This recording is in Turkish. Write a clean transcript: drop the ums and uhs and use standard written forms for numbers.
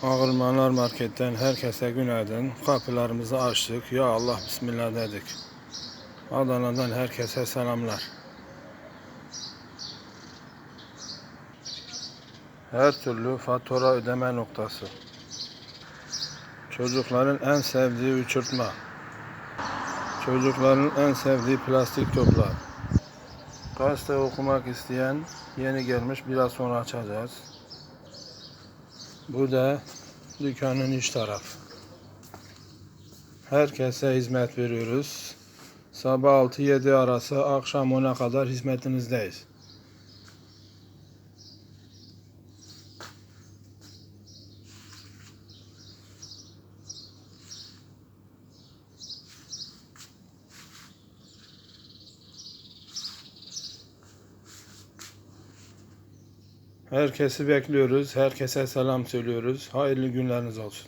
Ağırmalar Market'ten herkese günaydın. Kapılarımızı açtık. Ya Allah Bismillah dedik. Adana'dan herkese selamlar. Her türlü fatura ödeme noktası. Çocukların en sevdiği uçurtma. Çocukların en sevdiği plastik toplar. Gazete okumak isteyen yeni gelmiş, biraz sonra açacağız. Bu da dükkanın iç tarafı. Herkese hizmet veriyoruz. Sabah 6-7 arası, akşam 10'a kadar hizmetinizdeyiz. Herkesi bekliyoruz. Herkese selam söylüyoruz. Hayırlı günleriniz olsun.